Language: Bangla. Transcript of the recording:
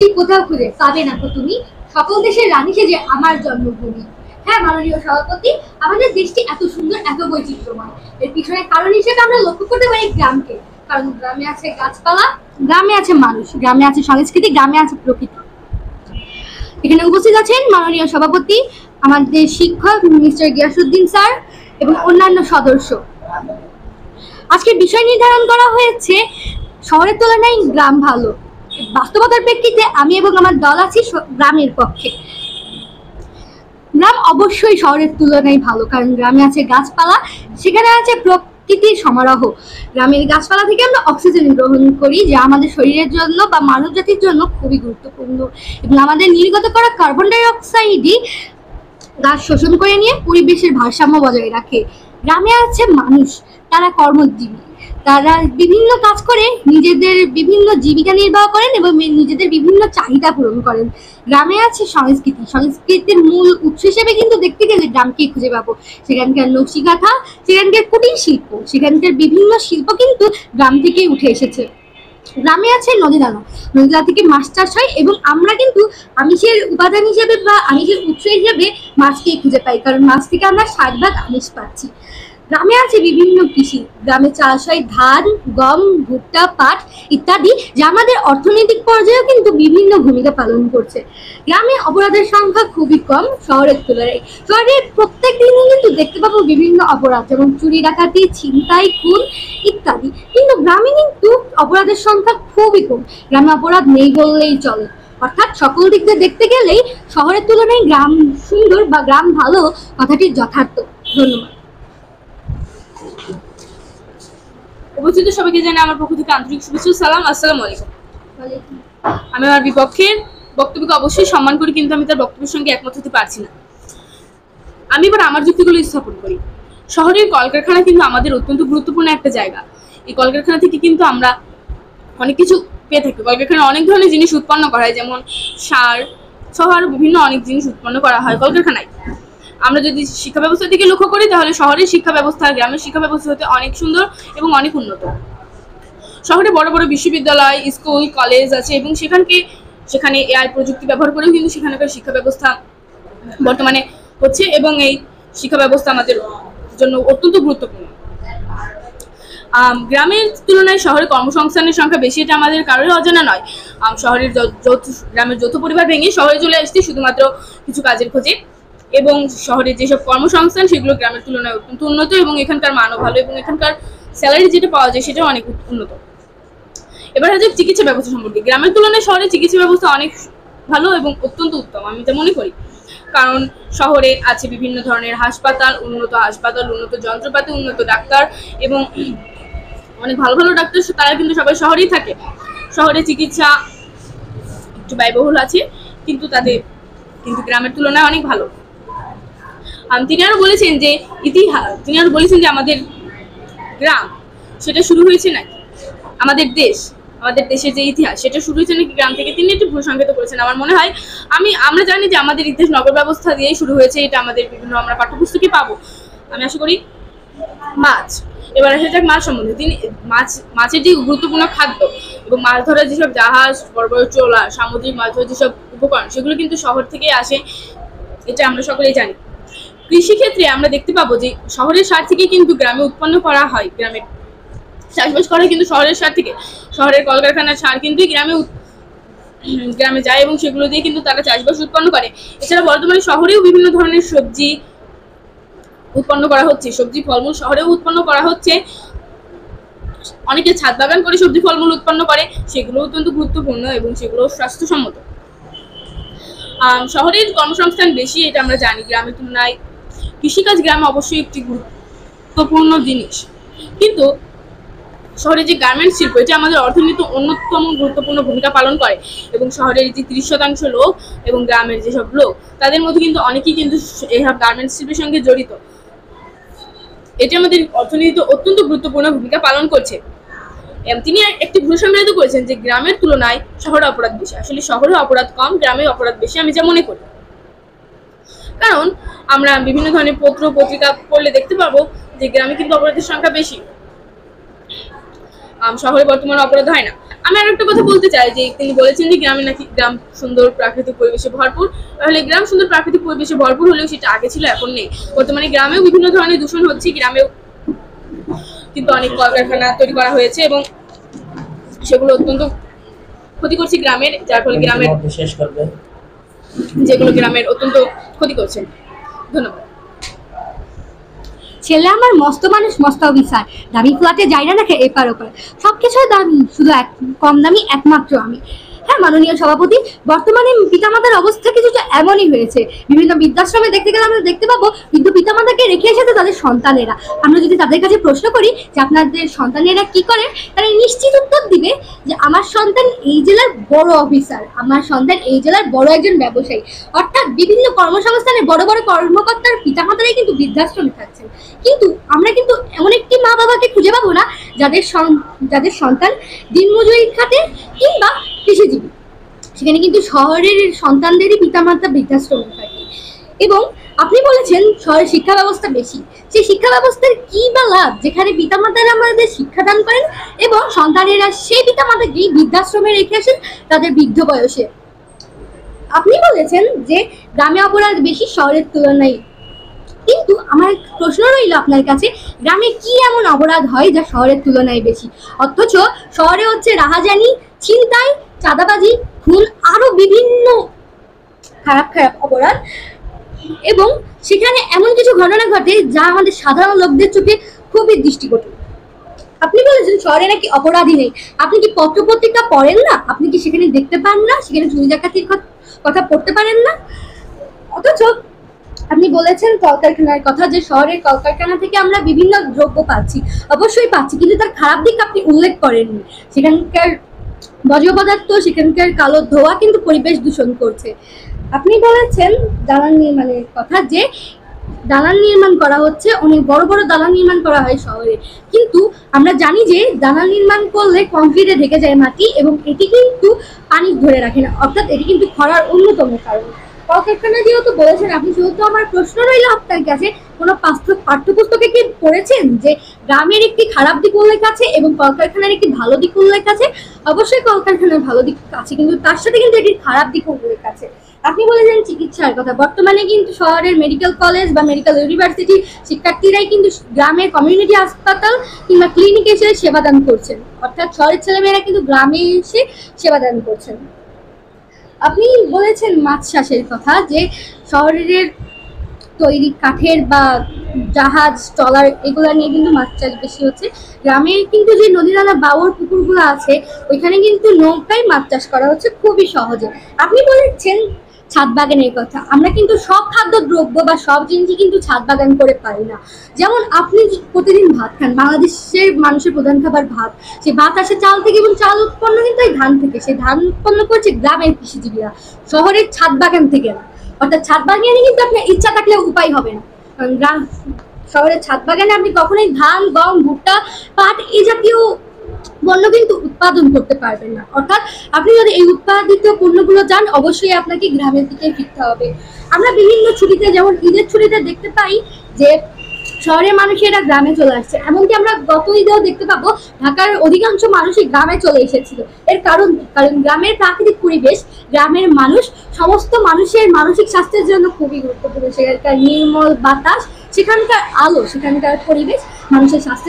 কোথাও খুঁজে পাবে না তো তুমি সকল দেশের রানী সেজে আমার জন্মভূমি। হ্যাঁ মাননীয় সভাপতি, আমাদের দেশটি এত সুন্দর, এত বৈচিত্র্যময়, এর পিছনে কারণ হিসেবে আমরা লক্ষ্য করতে পারি গ্রামকে। কারণ গ্রামে আছে গাছপালা, গ্রামে আছে মানুষ, গ্রামে আছে সংস্কৃতি, গ্রামে আছে প্রকৃতি। এখানে উপস্থিত আছেন মাননীয় সভাপতি, আমাদের শিক্ষক মিস্টার গিয়াসউদ্দিন স্যার এবং অন্যান্য সদস্য। আজকের বিষয় নির্ধারণ করা হয়েছে শহরের তুলনায় গ্রাম ভালো। বাস্তবতার প্রেক্ষিতে আমি এবং আমার দল আছি গ্রামের পক্ষে। গ্রাম অবশ্যই শহরের তুলনায় ভালো, কারণ গ্রামে আছে গাছপালা, সেখানে আছে প্রকৃতির সমারোহ। গ্রামের গাছপালা থেকে আমরা অক্সিজেন গ্রহণ করি, যা আমাদের শরীরের জন্য বা মানব জাতির জন্য খুবই গুরুত্বপূর্ণ, এবং আমাদের নির্গত করা কার্বন ডাই অক্সাইডই গাছ শোষণ করে নিয়ে পরিবেশের ভারসাম্য বজায় রাখে। গ্রামে আছে মানুষ, তারা কর্মজীবী, তারা বিভিন্ন কাজ করে নিজেদের বিভিন্ন জীবিকা নির্বাহ করেন এবং নিজেদের বিভিন্ন চাহিদা পূরণ করেন। গ্রামে আছে সংস্কৃতি, সংস্কৃতির মূল উৎস হিসেবে কিন্তু দেখতে গেলে গ্রামকেই খুঁজে পাবো। সেখানকার নকশিকাঁথা, সেখানকার কুটির শিল্প, সেখানকার বিভিন্ন শিল্প কিন্তু গ্রাম থেকেই উঠে এসেছে। গ্রামে আছে নদী নালা, নদী নালা থেকে মাছ চাষ হয় এবং আমরা কিন্তু আমিষের উপাদান হিসেবে বা আমিষের উৎস হিসেবে মাছকেই খুঁজে পাই, কারণ মাছ থেকে আমরা 60% আমিষ পাচ্ছি। গ্রামে আছে বিভিন্ন কৃষি, গ্রামে চাষ হয় ধান, গম, ভুট্টা, পাট ইত্যাদি, যা আমাদের অর্থনৈতিক পর্যায়েও কিন্তু বিভিন্ন ভূমিকা পালন করছে। গ্রামে অপরাধের সংখ্যা খুবই কম শহরের তুলনায়। শহরে প্রত্যেক দিনই কিন্তু দেখতে পাবো বিভিন্ন অপরাধ, যেমন চুরি, ডাকাতি, ছিনতাই, খুন ইত্যাদি, কিন্তু গ্রামে কিন্তু অপরাধের সংখ্যা খুবই কম। গ্রামে অপরাধ নেই বললেই চলে। অর্থাৎ সকল দিক দিয়ে দেখতে গেলেই শহরের তুলনায় গ্রাম সুন্দর বা গ্রাম ভালো কথাটি যথার্থ। ধন্যবাদ। উপস্থিত সবাইকে জানাই আমার পক্ষ থেকে আন্তরিক শুভেচ্ছা সালাম। আসসালামু আলাইকুম। আমি আমার বিপক্ষের বক্তব্যকে অবশ্যই সম্মান করি, কিন্তু আমি তার বক্তব্যের সঙ্গে একমত হতে পারছি না। আমি এবার আমার যুক্তিগুলো স্থাপন করি। শহরের কলকারখানা কিন্তু আমাদের অত্যন্ত গুরুত্বপূর্ণ একটা জায়গা। এই কলকারখানা থেকে কিন্তু আমরা অনেক কিছু পেয়ে থাকি। কলকারখানায় অনেক ধরনের জিনিস উৎপন্ন করা হয়, যেমন সার সহ আরো বিভিন্ন অনেক জিনিস উৎপন্ন করা হয় কলকারখানায়। আমরা যদি শিক্ষা ব্যবস্থার দিকে লক্ষ্য করি, তাহলে শহরের শিক্ষা ব্যবস্থা গ্রামের শিক্ষা ব্যবস্থা হতে অনেক সুন্দর এবং অনেক উন্নত। শহরে বড় বড় বিশ্ববিদ্যালয়, স্কুল, কলেজ আছে এবং সেখানে এআই প্রযুক্তি ব্যবহার করেও কিন্তু সেখানকার শিক্ষা ব্যবস্থা বর্তমানে হচ্ছে, এবং এই শিক্ষা ব্যবস্থা আমাদের জন্য অত্যন্ত গুরুত্বপূর্ণ। গ্রামের তুলনায় শহরে কর্মসংস্থানের সংখ্যা বেশি, এটা আমাদের কারোর অজানা নয়। গ্রামের যৌথ পরিবার ভেঙে শহরে চলে আসছে শুধুমাত্র কিছু কাজের খোঁজে, এবং শহরের যেসব কর্মসংস্থান সেগুলো গ্রামের তুলনায় অত্যন্ত উন্নত, এবং এখানকার মানও ভালো, এবং এখানকার স্যালারি যেটা পাওয়া যায় সেটাও অনেক উন্নত। এবার হচ্ছে চিকিৎসা ব্যবস্থা সম্পর্কে। গ্রামের তুলনায় শহরের চিকিৎসা ব্যবস্থা অনেক ভালো এবং অত্যন্ত উত্তম, আমি এটা মনে করি। কারণ শহরে আছে বিভিন্ন ধরনের হাসপাতাল, উন্নত যন্ত্রপাতি, উন্নত ডাক্তার, এবং অনেক ভালো ভালো ডাক্তার, তারা কিন্তু সবাই শহরেই থাকে। শহরে চিকিৎসা একটু ব্যয়বহুল আছে, কিন্তু গ্রামের তুলনায় অনেক ভালো। তিনি আরো বলেছেন যে আমাদের গ্রাম সেটা শুরু হয়েছে নাকি আমাদের দেশের যে ইতিহাস সেটা শুরু হয়েছে নাকি গ্রাম থেকে, তিনি একটু ভুল সংকেত করেছেন। আমার মনে হয় আমরা জানি যে আমাদের ইতিহাস নগর ব্যবস্থা দিয়েই শুরু হয়েছে, এটা আমাদের আমরা পাঠ্যপুস্তকে পাবো। আমি আশা করি মাছ, এবার আসা যাক মাছ সম্বন্ধে। মাছের যে গুরুত্বপূর্ণ খাদ্য এবং মাছ ধরার যেসব জাহাজ, বড় বড় চোলা, সামুদ্রিক মাছ ধরার যেসব উপকরণ, সেগুলো কিন্তু শহর থেকেই আসে, এটা আমরা সকলেই জানি। কৃষিক্ষেত্রে আমরা দেখতে পাবো যে শহরের সার থেকে কিন্তু গ্রামে উৎপন্ন করা হয়, গ্রামে চাষবাস করা হয় কিন্তু শহরের সার থেকে। শহরের কলকারখানার সার কিন্তু গ্রামে যায়, এবং সেগুলো দিয়ে কিন্তু তারা চাষবাস উৎপন্ন করে। এছাড়া বর্তমানে শহরেও বিভিন্ন ধরনের সবজি উৎপন্ন করা হচ্ছে, সবজি ফলমূল শহরেও উৎপন্ন করা হচ্ছে। অনেকে ছাদ বাগান করে সবজি ফলমূল উৎপন্ন করে, সেগুলো অত্যন্ত গুরুত্বপূর্ণ এবং সেগুলো স্বাস্থ্যসম্মত। শহরের কর্মসংস্থান বেশি, এটা আমরা জানি। গ্রামের তুলনায় কৃষিকাজ গ্রামে অবশ্যই একটি গুরুত্বপূর্ণ জিনিস, কিন্তু শহরে যে গার্মেন্টস শিল্প, এটা আমাদের অর্থনীতিতে অন্যতম গুরুত্বপূর্ণ ভূমিকা পালন করে, এবং শহরের যে 30% লোক এবং গ্রামের যেসব লোক, তাদের মধ্যে কিন্তু অনেকেই কিন্তু এইসব গার্মেন্টস শিল্পের সঙ্গে জড়িত। এটি আমাদের অর্থনীতিতে অত্যন্ত গুরুত্বপূর্ণ ভূমিকা পালন করছে। তিনি একটি ভুল সংজ্ঞায়িত করেছেন যে গ্রামের তুলনায় শহরে অপরাধ বেশি। আসলে শহরে অপরাধ কম, গ্রামে অপরাধ বেশি, আমি যা মনে করি। কারণ আমরা বিভিন্ন ধরনের পত্র পত্রিকা পড়লে দেখতে পাবো যে গ্রামে কিন্তু অপরাধের সংখ্যা বেশি, শহরে বর্তমানে অপরাধ হয় না। আমি আর একটা কথা বলতে চাই যে তিনি বলেছেন যে গ্রামে নাকি গ্রাম সুন্দর প্রাকৃতিক পরিবেশে ভরপুর। তাহলে গ্রাম সুন্দর প্রাকৃতিক পরিবেশে ভরপুর হলেও সেটা আগে ছিল, এখন নেই। বর্তমানে গ্রামেও বিভিন্ন ধরনের দূষণ হচ্ছে, গ্রামেও কিন্তু অনেক কলকারখানা তৈরি করা হয়েছে এবং সেগুলো অত্যন্ত ক্ষতি করছে গ্রামের, যার ফলে গ্রামের শেষ করবে, যেগুলো গ্রামের অত্যন্ত ক্ষতি করছে। ধন্যবাদ। ছেলে আমার মস্ত মানুষ মস্ত অফিসার, দামি ফ্ল্যাটে যাই না দেখে এপার ওপার, সবকিছু দামি, শুধু এক কম দামি একমাত্র আমি। হ্যাঁ মাননীয় সভাপতি, বর্তমানে পিতামাতার অবস্থা কিছুটা এমনই হয়েছে। বিভিন্ন বৃদ্ধাশ্রমে দেখতে গেলে আমরা দেখতে পাবো কিন্তু পিতামাতাকে রেখে এসেছে তাদের সন্তানেরা। আমরা যদি তাদের কাছে প্রশ্ন করি যে আপনাদের সন্তানেরা কি করে, তারা নিশ্চিত উত্তর দিবে যে আমার সন্তান এই জেলার বড় অফিসার, আমার সন্তান এই জেলার বড় একজন ব্যবসায়ী। অর্থাৎ বিভিন্ন কর্মসংস্থানে বড় বড় কর্মকর্তার পিতামাতারাই কিন্তু বৃদ্ধাশ্রমে থাকছেন। কিন্তু আমরা কিন্তু এমন একটি মা বাবাকে খুঁজে পাবো না যাদের সন্তান দিনমজুরি খাটে কিংবা কৃষিজীবী। সেখানে কিন্তু শহরের সন্তানদেরই পিতামাতা বৃদ্ধাশ্রমে থাকে। এবং আপনি বলেছেন শহরের শিক্ষা ব্যবস্থা বেশি, সেই শিক্ষা ব্যবস্থার কি বা লাভ যেখানে পিতামাতারা আমাদের শিক্ষাদান করেন এবং সন্তানেরা সেই পিতামাতাকেই বৃদ্ধাশ্রমে রেখে আসেন তাদের বৃদ্ধ বয়সে। আপনি বলেছেন যে গ্রামে অপরাধ বেশি শহরের তুলনায়, কিন্তু আমার প্রশ্ন রইল আপনার কাছে, গ্রামে কি এমন অপরাধ হয় যা শহরের তুলনায় বেশি, অথচ শহরে হচ্ছে রাহাজানি, ছিনতাই, চাঁদাবাজি, খুন, আরো বিভিন্ন খারাপ খারাপ অপরাধ, এবং সেখানে এমন কিছু ঘটনা ঘটে যা আমাদের সাধারণ লোকদের চোখে খুবই দৃষ্টিকটু। আপনি বলেছেন শহরে নাকি অপরাধী নেই, আপনি কি পত্রপত্রিকা পড়েন না? আপনি কি সেখানে দেখতে পান না? সেখানে চুরি ডাকাতির কথা পড়তে পারেন না? অথচ আপনি বলেছেন কলকারখানার কথা, যে শহরের কলকারখানা থেকে আমরা বিভিন্ন দ্রব্য পাচ্ছি, অবশ্যই পাচ্ছি, কিন্তু তার খারাপ দিক আপনি উল্লেখ করেননি। সেখানকার বর্জ্য পদার্থ, সেখানকার কালো ধোঁয়া কিন্তু পরিবেশ দূষণ করছে। আপনি বলেছেন দালান নির্মাণের কথা, যে দালান নির্মাণ করা হচ্ছে, অনেক বড় বড় দালান নির্মাণ করা হয় শহরে, কিন্তু আমরা জানি যে দালান নির্মাণ করলে কংক্রিটে ঢেকে যায় মাটি এবং এটি কিন্তু পানি ধরে রাখে না, অর্থাৎ এটি কিন্তু খরার অন্যতম কারণ। কলকারখানা যেহেতু বলেছেন আপনি, সেহেতু আমার প্রশ্ন রইল আপনার কাছে, কোনো পাঠ্যপুস্তকে কি পড়েছেন যে গ্রামের একটি খারাপ দিক উল্লেখ আছে এবং কলকারখানার একটি ভালো দিক উল্লেখ আছে? অবশ্যই কলকারখানার ভালো দিক আছে, কিন্তু তার সাথে কিন্তু এটির খারাপ দিক উল্লেখ আছে। আপনি বলেছেন চিকিৎসার কথা, বর্তমানে কিন্তু শহরের মেডিকেল কলেজ বা মেডিকেল ইউনিভার্সিটি শিক্ষার্থীরাই কিন্তু গ্রামের কমিউনিটি হাসপাতাল কিংবা ক্লিনিকে এসে সেবাদান করছেন, অর্থাৎ শহরের ছেলেমেয়েরা কিন্তু গ্রামে এসে সেবাদান করছেন। আপনি বলেছেন মাছ চাষের কথা, যে শহরের তৈরি কাঠের বা জাহাজ, ট্রলার, এগুলো নিয়ে কিন্তু মাছ চাষ বেশি হচ্ছে। গ্রামে কিন্তু যে নদী নালা বাওর পুকুরগুলো আছে, ওইখানে কিন্তু নৌকায় মাছ চাষ করা হচ্ছে খুবই সহজে। আপনি বলেছেন ছাদ বাগানের কথা, আমরা কিন্তু সব খাদ্যদ্রব্য বা সব জিনিসই কিন্তু ছাদ বাগান করে পাই না। যেমন আপনি প্রতিদিন ভাত খান, বাংলাদেশের মানুষের প্রধান খাবার ভাত, সেই ভাত আসে চাল থেকে এবং চাল উৎপন্ন কিন্তু এই ধান থেকে, সেই ধান উৎপন্ন করছে গ্রামের কৃষিজীবীরা, শহরের ছাদ বাগান থেকে না। অর্থাৎ ছাদ বাগানে কিন্তু আপনার ইচ্ছা থাকলে উপায় হবে না, কারণ শহরের ছাদ বাগানে আপনি কখনোই ধান, গম, ভুট্টা, পাট এই জাতীয় পণ্য কিন্তু উৎপাদন করতে পারবেন না। অর্থাৎ আপনি যদি এই উৎপাদিত পণ্যগুলো চান, অবশ্যই আপনাকে গ্রামের দিকে ফিরতে হবে। আমরা বিভিন্ন ছুটিতে, যেমন ঈদের ছুটিতে দেখতে পাই যে শহরের মানুষেরা গ্রামে চলে আসছে, এমনকি আমরা গত ঈদেও দেখতে পাবো ঢাকার অধিকাংশ মানুষই গ্রামে চলে এসেছিল। এর কারণ গ্রামের প্রাকৃতিক পরিবেশ, গ্রামের মানুষ সমস্ত মানুষের মানসিক স্বাস্থ্যের জন্য খুবই গুরুত্বপূর্ণ। সেখানকার নির্মল বাতাস, সেখানকার আলো, সেখানকার পরিবেশ মানুষের স্বাস্থ্য